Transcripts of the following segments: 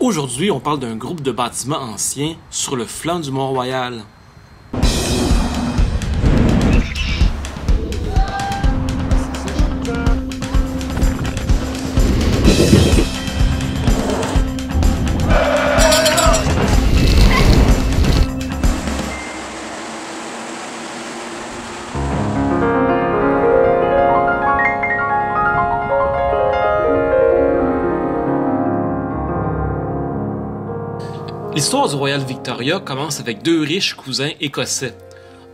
Aujourd'hui, on parle d'un groupe de bâtiments anciens sur le flanc du Mont-Royal. L'histoire du Royal Victoria commence avec deux riches cousins écossais,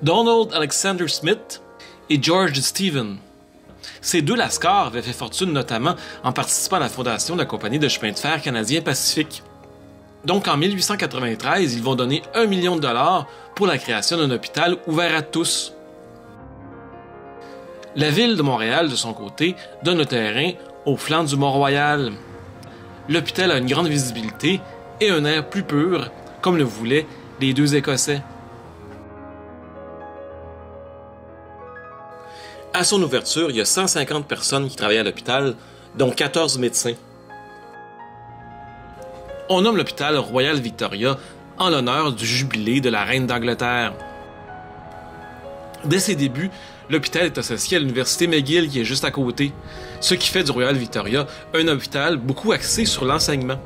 Donald Alexander Smith et George Stephen. Ces deux lascars avaient fait fortune notamment en participant à la fondation de la compagnie de chemin de fer canadien Pacifique. Donc en 1893, ils vont donner $1 million pour la création d'un hôpital ouvert à tous. La ville de Montréal, de son côté, donne le terrain au flanc du Mont-Royal. L'hôpital a une grande visibilité et un air plus pur, comme le voulaient les deux Écossais. À son ouverture, il y a 150 personnes qui travaillent à l'hôpital, dont 14 médecins. On nomme l'hôpital Royal Victoria en l'honneur du jubilé de la reine d'Angleterre. Dès ses débuts, l'hôpital est associé à l'université McGill qui est juste à côté, ce qui fait du Royal Victoria un hôpital beaucoup axé sur l'enseignement.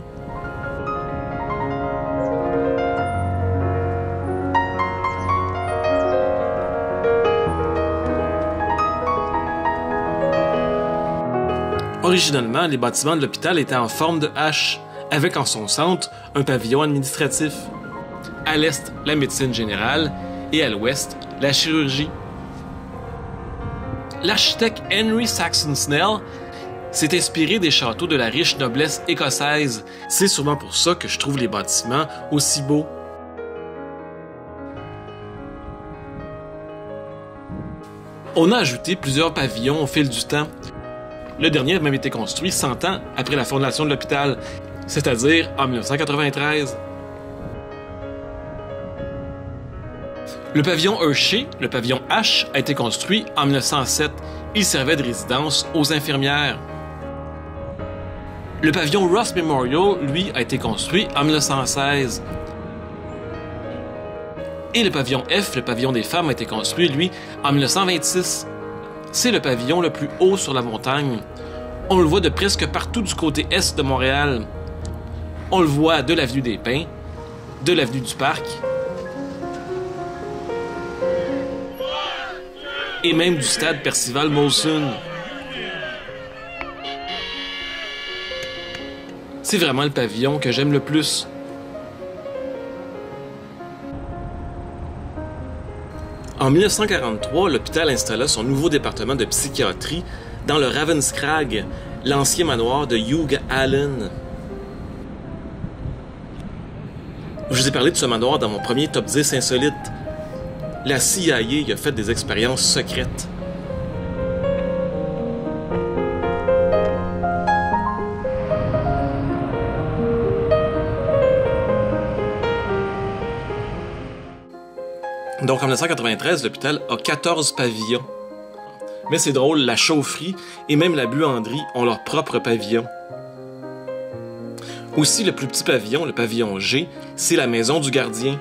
Originalement, les bâtiments de l'hôpital étaient en forme de H, avec en son centre un pavillon administratif. À l'est, la médecine générale et à l'ouest, la chirurgie. L'architecte Henry Saxon Snell s'est inspiré des châteaux de la riche noblesse écossaise. C'est sûrement pour ça que je trouve les bâtiments aussi beaux. On a ajouté plusieurs pavillons au fil du temps. Le dernier a même été construit 100 ans après la fondation de l'hôpital, c'est-à-dire en 1993. Le pavillon Hershey, le pavillon H, a été construit en 1907. Il servait de résidence aux infirmières. Le pavillon Ross Memorial, lui, a été construit en 1916. Et le pavillon F, le pavillon des femmes, a été construit, lui, en 1926. C'est le pavillon le plus haut sur la montagne. On le voit de presque partout du côté est de Montréal. On le voit de l'avenue des Pins, de l'avenue du Parc, et même du stade Percival Molson. C'est vraiment le pavillon que j'aime le plus. En 1943, l'hôpital installa son nouveau département de psychiatrie dans le Ravenscrag, l'ancien manoir de Hugh Allen. Je vous ai parlé de ce manoir dans mon premier top 10 insolite. La CIA y a fait des expériences secrètes. Donc en 1993, l'hôpital a 14 pavillons. Mais c'est drôle, la chaufferie et même la buanderie ont leur propre pavillon. Aussi, le plus petit pavillon, le pavillon G, c'est la maison du gardien.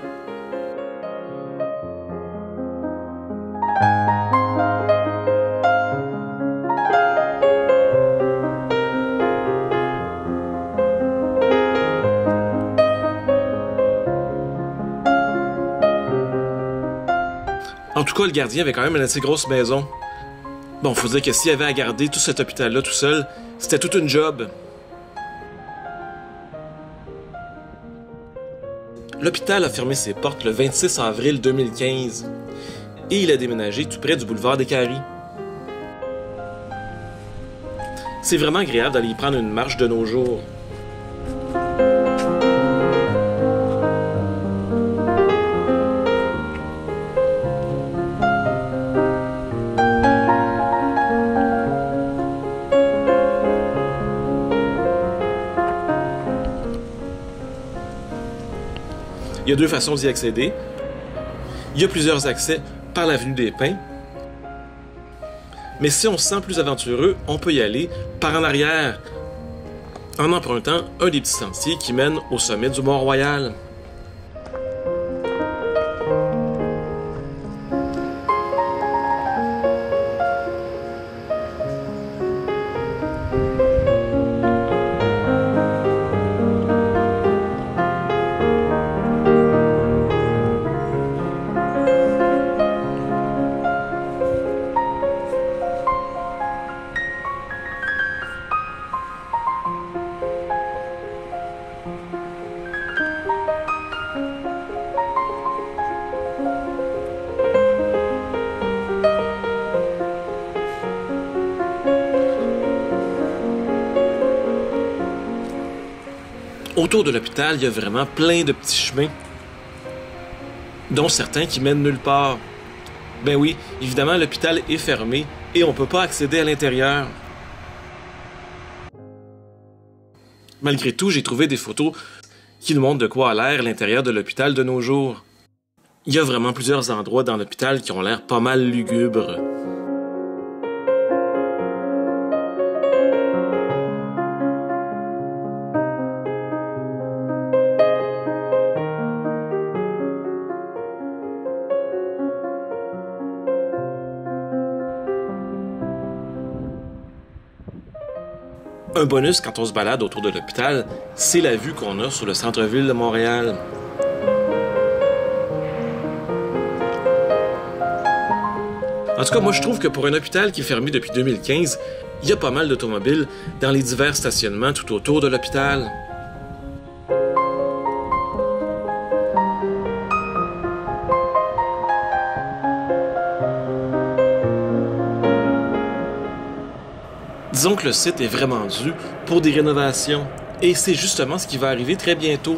En tout cas, le gardien avait quand même une assez grosse maison. Bon, faut dire que s'il avait à garder tout cet hôpital-là tout seul, c'était toute une job. L'hôpital a fermé ses portes le 26 avril 2015 et il a déménagé tout près du boulevard des Caries. C'est vraiment agréable d'aller y prendre une marche de nos jours. Il y a deux façons d'y accéder. Il y a plusieurs accès par l'avenue des Pins. Mais si on se sent plus aventureux, on peut y aller par en arrière. en empruntant un des petits sentiers qui mène au sommet du Mont-Royal. Autour de l'hôpital, il y a vraiment plein de petits chemins, dont certains qui mènent nulle part. Ben oui, évidemment, l'hôpital est fermé et on ne peut pas accéder à l'intérieur. Malgré tout, j'ai trouvé des photos qui nous montrent de quoi a l'air l'intérieur de l'hôpital de nos jours. Il y a vraiment plusieurs endroits dans l'hôpital qui ont l'air pas mal lugubres. Un bonus quand on se balade autour de l'hôpital, c'est la vue qu'on a sur le centre-ville de Montréal. En tout cas, moi je trouve que pour un hôpital qui est fermé depuis 2015, il y a pas mal d'automobiles dans les divers stationnements tout autour de l'hôpital. Disons que le site est vraiment dû pour des rénovations, et c'est justement ce qui va arriver très bientôt.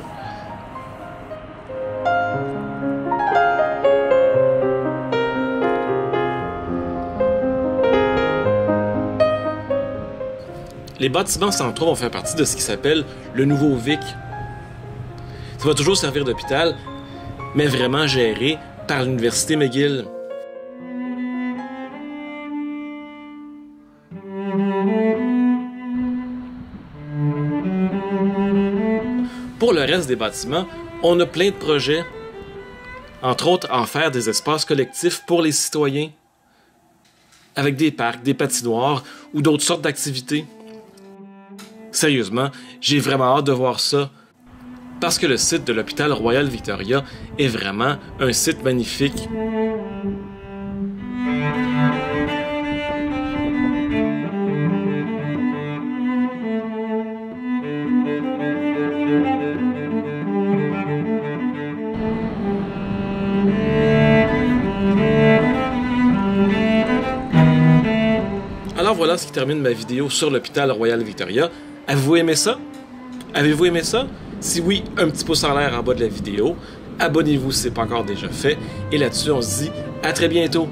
Les bâtiments centraux vont faire partie de ce qui s'appelle le nouveau VIC. Ça va toujours servir d'hôpital, mais vraiment géré par l'Université McGill. Pour le reste des bâtiments, on a plein de projets. Entre autres, en faire des espaces collectifs pour les citoyens, avec des parcs, des patinoires ou d'autres sortes d'activités. Sérieusement, j'ai vraiment hâte de voir ça, parce que le site de l'hôpital Royal Victoria est vraiment un site magnifique. Alors voilà ce qui termine ma vidéo sur l'hôpital Royal Victoria. Avez-vous aimé ça? Avez-vous aimé ça? Si oui, un petit pouce en l'air en bas de la vidéo. Abonnez-vous si ce n'est pas encore déjà fait. Et là-dessus, on se dit à très bientôt.